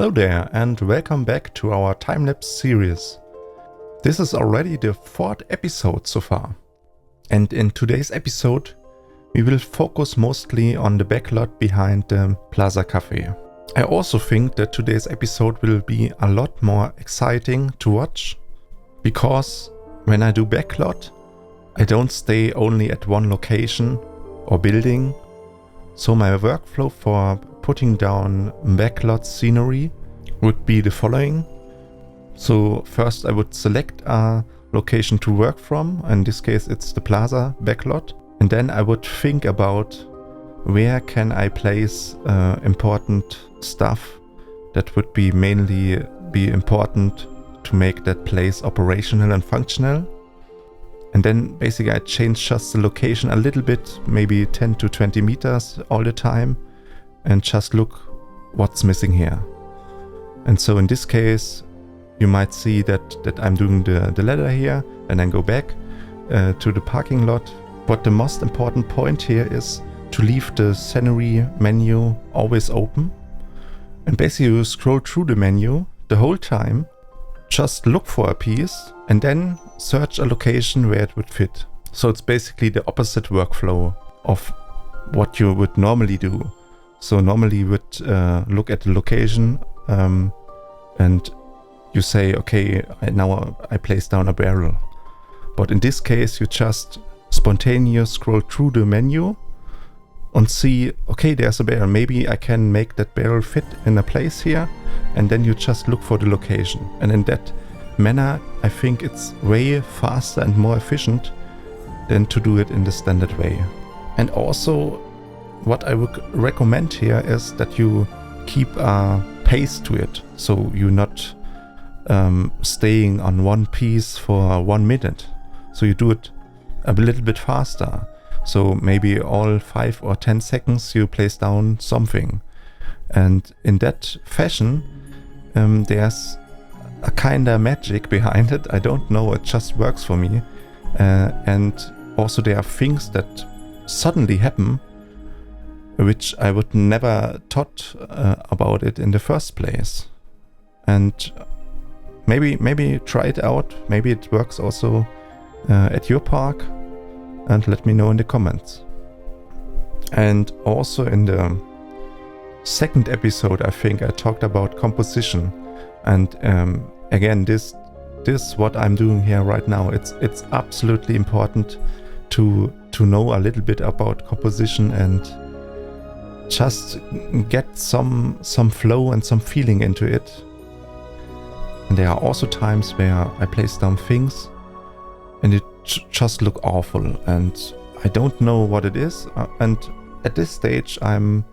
Hello there and welcome back to our time-lapse series. This is already the 4th episode so far. And in today's episode we will focus mostly on the backlot behind the Plaza Cafe. I also think that today's episode will be a lot more exciting to watch, because when I do backlot I don't stay only at one location or building. So my workflow for putting down backlot scenery would be the following. So first I would select a location to work from. In this case it's the Plaza backlot. And then I would think about where can I place important stuff that would be mainly important to make that place operational and functional. And then basically I change just the location a little bit, maybe 10 to 20 meters all the time, and just look what's missing here. And so in this case you might see that I'm doing the ladder here and then go back to the parking lot. But the most important point here is to leave the scenery menu always open. And basically you scroll through the menu the whole time, just look for a piece and then search a location where it would fit. So it's basically the opposite workflow of what you would normally do. So normally you would look at the location and you say, okay, now I place down a barrel. But in this case you just spontaneous scroll through the menu and see, okay, there's a barrel, maybe I can make that barrel fit in a place here, and then you just look for the location. And in that manner I think it's way faster and more efficient than to do it in the standard way. And also what I would recommend here is that you keep a pace to it, so you're not staying on one piece for 1 minute. So you do it a little bit faster. So maybe all 5 or 10 seconds you place down something. And in that fashion there's a kinda magic behind it. I don't know, it just works for me. And also there are things that suddenly happen which I would never thought about it in the first place. And maybe try it out. Maybe it works also at your park, and let me know in the comments. And also in the second episode I think I talked about composition. And again, this what I'm doing here right now, it's absolutely important to know a little bit about composition and just get some flow and some feeling into it. And there are also times where I place down things and it just look awful and I don't know what it is. And at this stage I'm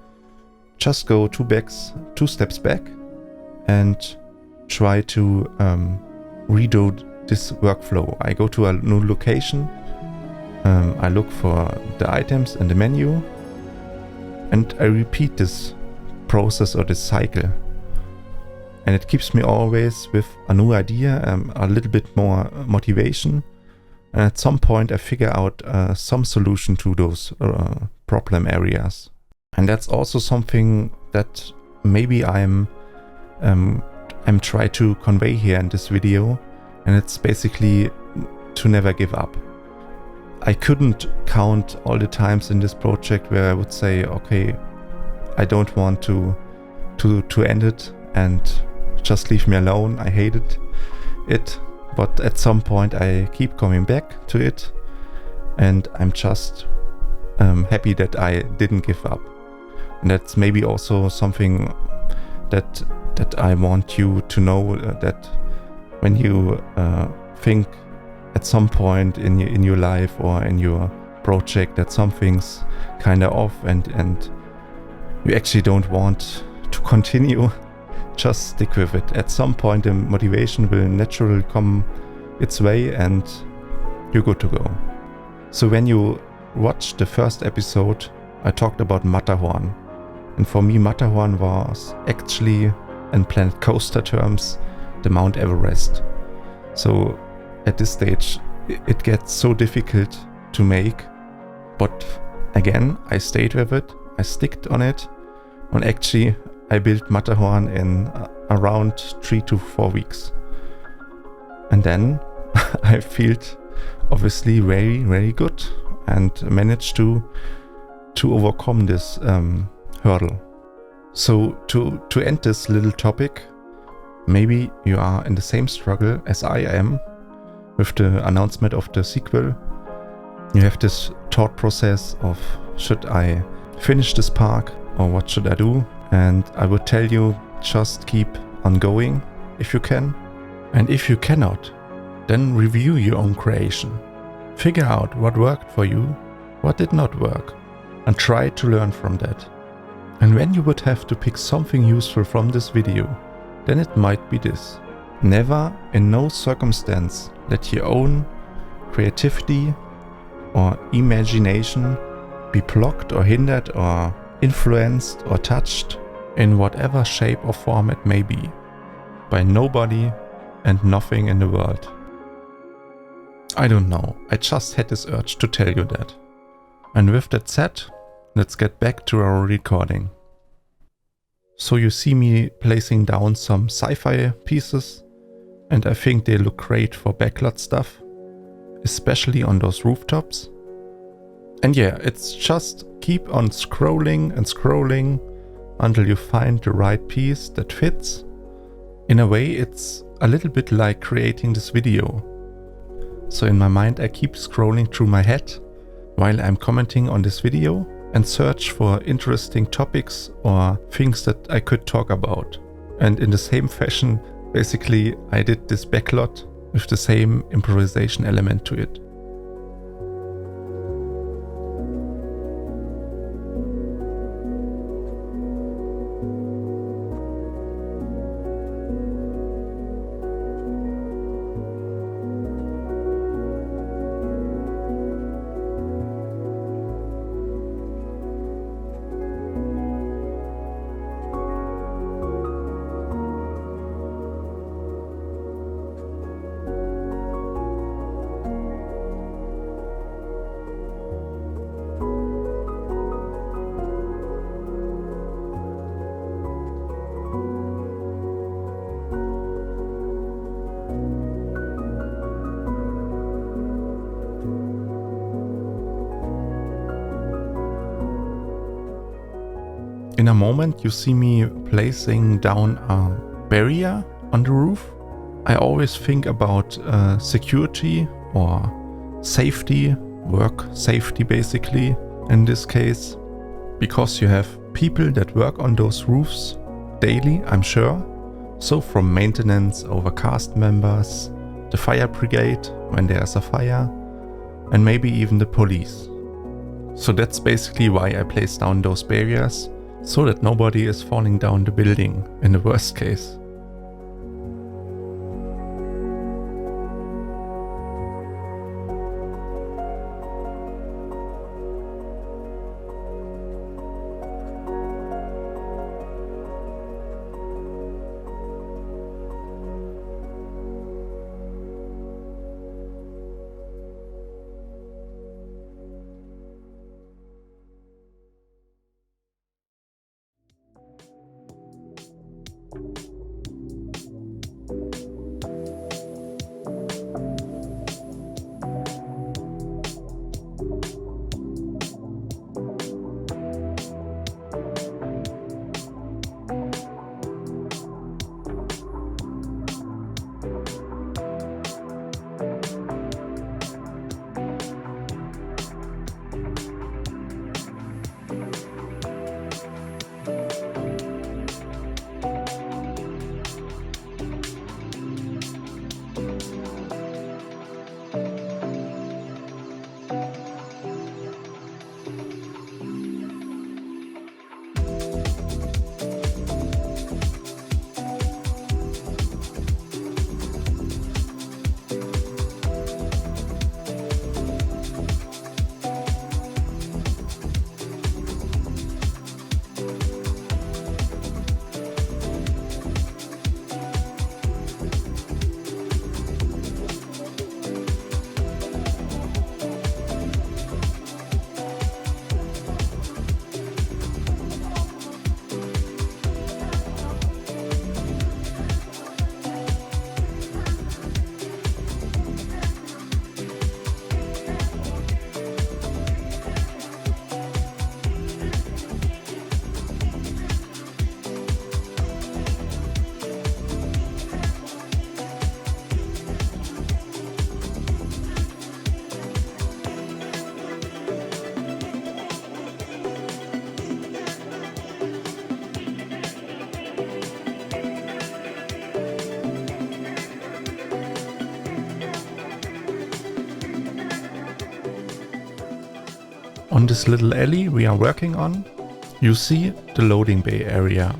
just go 2 steps back and try to redo this workflow. I go to a new location, I look for the items in the menu, and I repeat this process or this cycle. And it keeps me always with a new idea, a little bit more motivation. And at some point I figure out some solution to those problem areas. And that's also something that maybe I'm trying to convey here in this video. And it's basically to never give up. I couldn't count all the times in this project where I would say, okay, I don't want to end it and just leave me alone. I hated it. But at some point I keep coming back to it, and I'm just happy that I didn't give up. And that's maybe also something that I want you to know, that when you think at some point in your life or in your project that something's kind of off and you actually don't want to continue, just stick with it. At some point the motivation will naturally come its way and you're good to go. So when you watch the first episode I talked about Matterhorn, and for me Matterhorn was actually, in Planet Coaster terms, the Mount Everest. So at this stage it gets so difficult to make, but again I stayed with it, I sticked on it, and actually I built Matterhorn in around 3 to 4 weeks. And then I felt obviously very, very good and managed to overcome this hurdle. So to end this little topic, maybe you are in the same struggle as I am with the announcement of the sequel. You have this thought process of, should I finish this park or what should I do? And I would tell you, just keep on going if you can. And if you cannot, then review your own creation. Figure out what worked for you, what did not work, and try to learn from that. And when you would have to pick something useful from this video, then it might be this. Never, in no circumstance, let your own creativity or imagination be blocked or hindered or influenced or touched in whatever shape or form it may be, by nobody and nothing in the world. I don't know, I just had this urge to tell you that. And with that said, let's get back to our recording. So you see me placing down some sci-fi pieces, and I think they look great for backlot stuff, especially on those rooftops. And yeah, it's just keep on scrolling and scrolling until you find the right piece that fits. In a way, it's a little bit like creating this video. So in my mind, I keep scrolling through my head while I'm commenting on this video and search for interesting topics or things that I could talk about. And in the same fashion, basically, I did this backlot with the same improvisation element to it. In a moment you see me placing down a barrier on the roof. I always think about security or safety, work safety basically in this case, because you have people that work on those roofs daily, I'm sure. So from maintenance over cast members, the fire brigade when there's a fire, and maybe even the police. So that's basically why I place down those barriers, so that nobody is falling down the building in the worst case. On this little alley we are working on, you see the loading bay area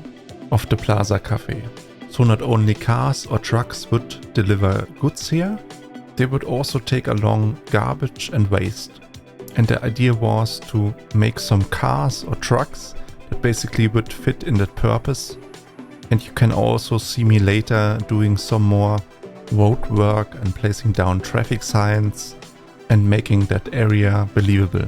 of the Plaza Cafe. So not only cars or trucks would deliver goods here, they would also take along garbage and waste. And the idea was to make some cars or trucks that basically would fit in that purpose. And you can also see me later doing some more road work and placing down traffic signs and making that area believable.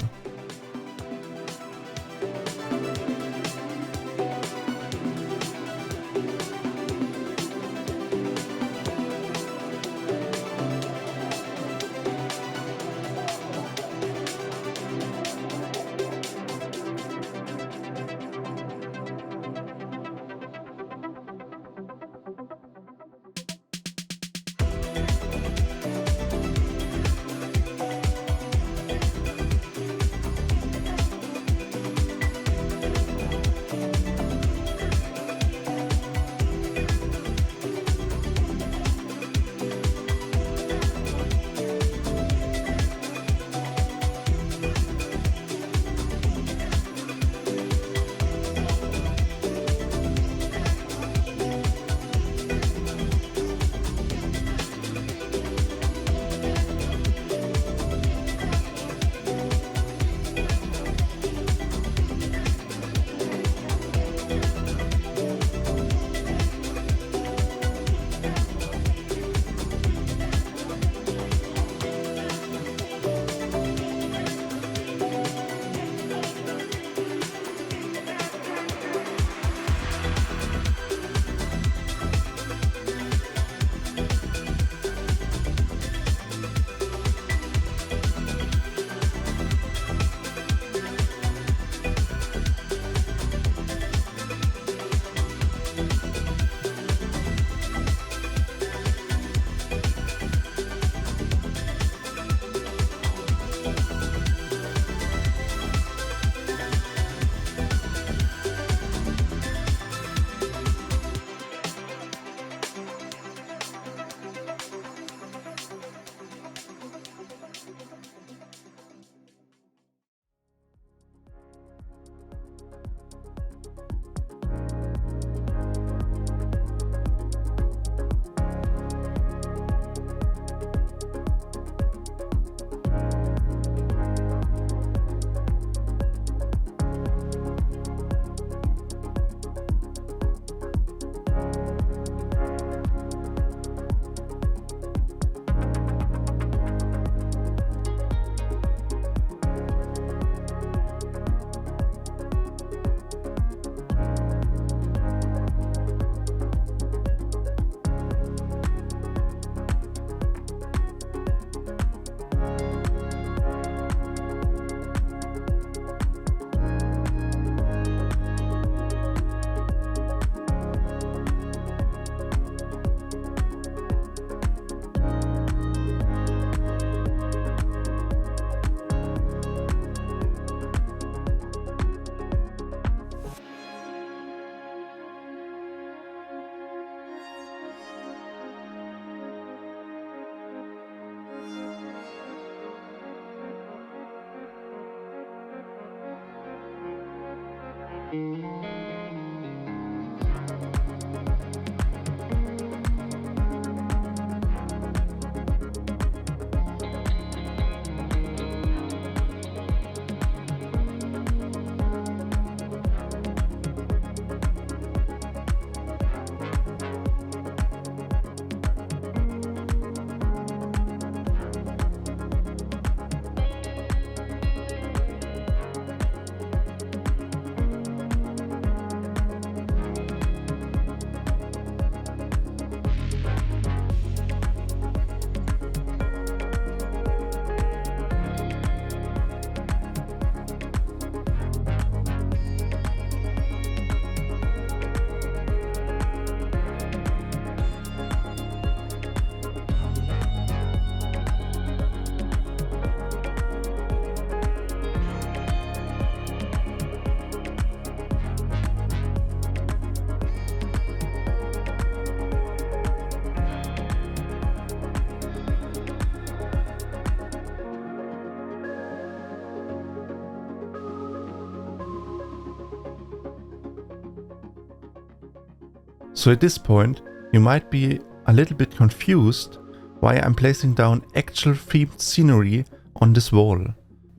So at this point, you might be a little bit confused why I'm placing down actual themed scenery on this wall.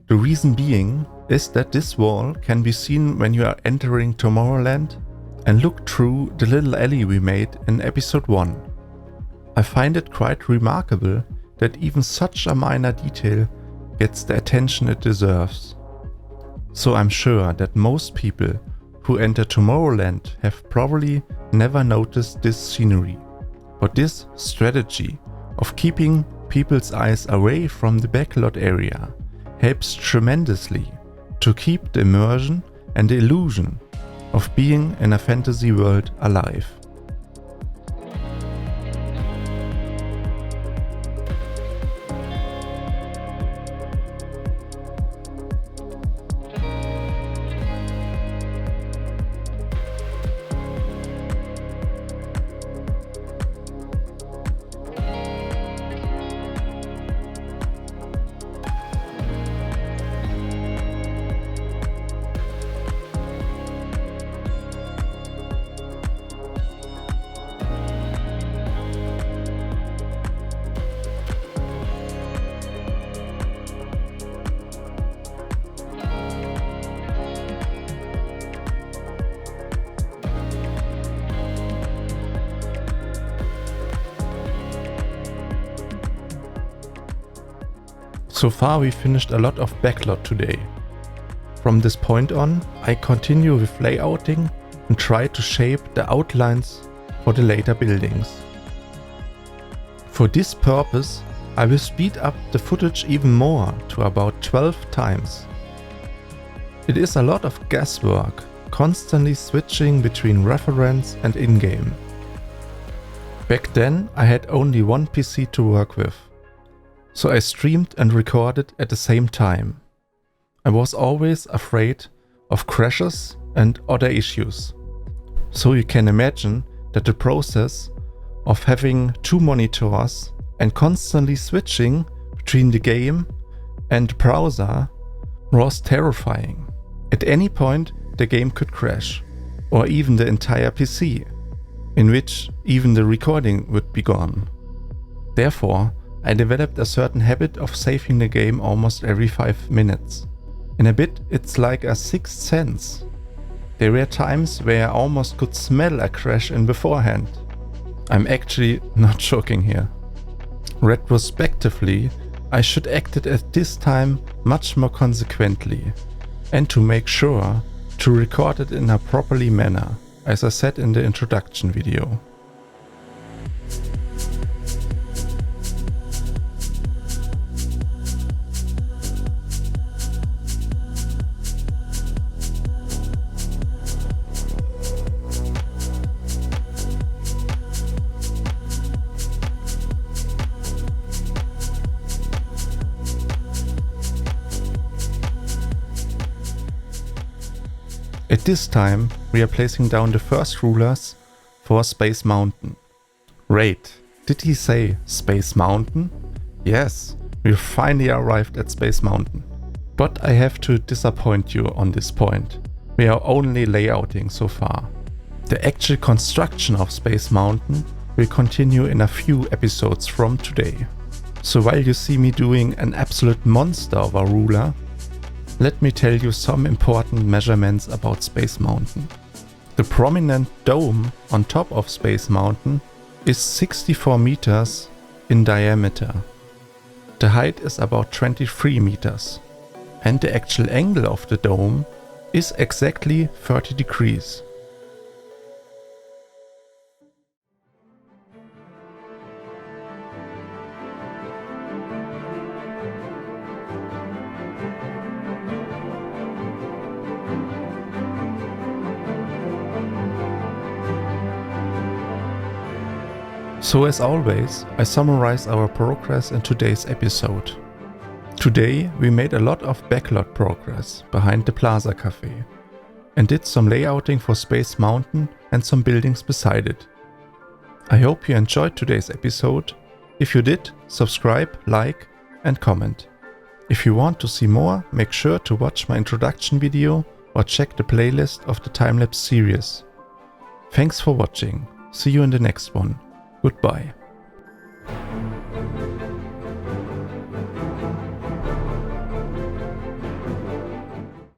The reason being is that this wall can be seen when you are entering Tomorrowland and look through the little alley we made in episode 1. I find it quite remarkable that even such a minor detail gets the attention it deserves. So I'm sure that most people who enter Tomorrowland have probably never noticed this scenery. But this strategy of keeping people's eyes away from the Backlot area helps tremendously to keep the immersion and the illusion of being in a fantasy world alive. So far we finished a lot of Backlot today. From this point on, I continue with layouting and try to shape the outlines for the later buildings. For this purpose, I will speed up the footage even more to about 12 times. It is a lot of guesswork, constantly switching between reference and in-game. Back then I had only one PC to work with, so I streamed and recorded at the same time. I was always afraid of crashes and other issues. So you can imagine that the process of having two monitors and constantly switching between the game and the browser was terrifying. At any point the game could crash, or even the entire PC, in which even the recording would be gone. Therefore, I developed a certain habit of saving the game almost every 5 minutes. In a bit, it's like a sixth sense. There were times where I almost could smell a crash in beforehand. I'm actually not joking here. Retrospectively, I should acted at this time much more consequently, and to make sure to record it in a properly manner, as I said in the introduction video. At this time, we are placing down the first rulers for Space Mountain. Wait, did he say Space Mountain? Yes, we finally arrived at Space Mountain. But I have to disappoint you on this point. We are only layouting so far. The actual construction of Space Mountain will continue in a few episodes from today. So while you see me doing an absolute monster of a ruler, let me tell you some important measurements about Space Mountain. The prominent dome on top of Space Mountain is 64 meters in diameter. The height is about 23 meters. And the actual angle of the dome is exactly 30 degrees. So as always, I summarize our progress in today's episode. Today we made a lot of Backlot progress behind the Plaza Cafe and did some layouting for Space Mountain and some buildings beside it. I hope you enjoyed today's episode. If you did, subscribe, like and comment. If you want to see more, make sure to watch my introduction video or check the playlist of the timelapse series. Thanks for watching. See you in the next one. Goodbye.